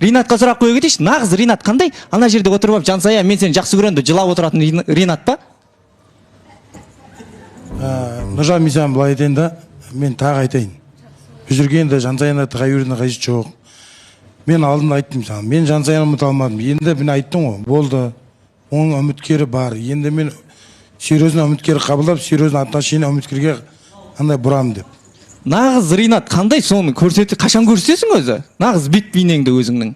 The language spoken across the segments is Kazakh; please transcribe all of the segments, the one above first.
Ринатқа сұрақ қоя кетейінші. Нағыз Ринат қандай? Ана жерде отырып алып, Жансая, мен сені жақсы көремін деп жылап отыратын Ринат па? Нұржан, мен саған былай айтайын да, мен тағы айтайын. Бұл жерге енді Жансаяны тыға берудің қажеті жоқ. Мен алдында айттым саған. Мен Жансаяны ұмыта алмадым. Енді мен айттым ғой, болды. Оның үміткері бар. Енді мен серьезно үміткері қабылдап, серьезно отношение үміткерге андай бұрамын деп. Нағыз Ринат қандай, соны қашан көрсетесің өзі? Нағыз бет бейнеңді өзіңнің.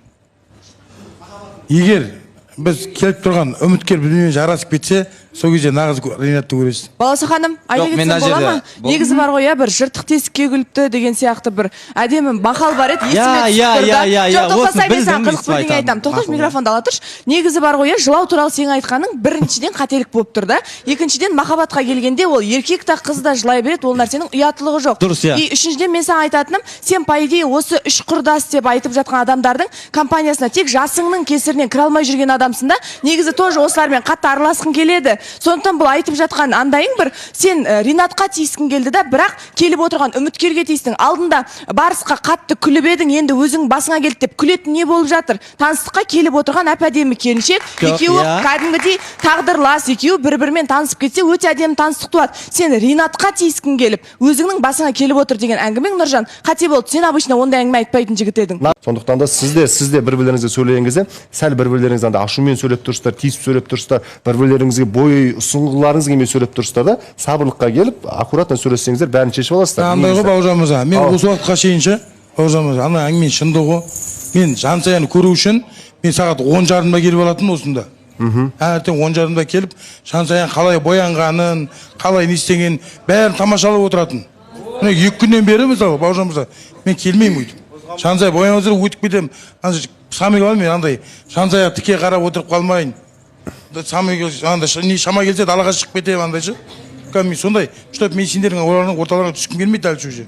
Егер біз келіп тұрған үміткер бірімен жарасып кетсе, сол кезде нағыз Ринатты көресіз. Баласы ханым, айта кетсем бола ма? Негізі бар ғой, бір жыртық тесікке күліпті деген сияқты бір әдемі мақал бар еді, есіме түсіп тұрды. Жоқ, тоқтасай, мен саған қызық бірдеңе айтамын. Тоқташ, микрофонды ала тұршы. Негізі бар ғой, жылау туралы сен айтқаның біріншіден қателік болып тұр да. Екіншіден махаббатқа келгенде ол еркек та қыз да жылай береді, ол нәрсенің ұяттылығы жоқ. Дұрыс, иә. И үшіншіден мен саған айтатыным, сен по идее осы үш құрдас деп айтып жатқан адамдардың компаниясына тек жасыңның кесірінен кіре алмай жүрген адамсың да. Негізі тоже осылармен қатты араласқың келеді. Сондықтан бұл айтып жатқан андайың бір, сен Ринатқа тиіскің келді да, бірақ келіп отырған үміткерге тиістің. Алдында барысқа қатты күліп едің, енді өзің басыңа келді деп күлетін не болып жатыр? Таныстыққа келіп отырған әп-әдемі келіншек, екеуі кәдімгідей тағдырлас, екеуі бір-бірімен танысып кетсе, өте әдемі таныстық туады. Сен Ринатқа тиіскің келіп, өзіңнің басыңа келіп отыр деген әңгімең, Нұржан, қате болды. Сен обычно ондай әңгіме айтпайтын жігіт едің. Сондықтан да сізде бір-бірлеріңізге сөйлеген кезде, сәл бір-бірлеріңізді ашумен сөйлеп тұрсыздар, тиісіп сөйлеп тұрсыздар, бір-бірлеріңізге бой ұсынғыларыңыз келмей сөйлеп тұрсыздар да, сабырлыққа келіп, аккуратно сөйлессеңіздер, бәрін шешіп аласыздар. Андай ғой, Бауыржан мырза, мен осы уақытқа шейінше, Бауыржан мырза, ана әңгіме шындығы ғой. Мен Жансаяны көру үшін, мен сағат 10:30-да келіп алатын осында. Әртең 10:30-да келіп, Жансаяның қалай боянғанын, қалай не істегенін бәрін тамашалап отыратын. Міне 2 күннен бері мысалы, Бауыржан мырза, мен келмеймін өйтіп. Жансая боянып жүріп өтіп кетемін. Самый қалай мен андай Жансая тіке қарап отырып қалмайын. Шама келсе далаға шығып кетемін андайшы. Мен сондай, чтобы мен сендердің орталарына түскім келмейді әлі уже.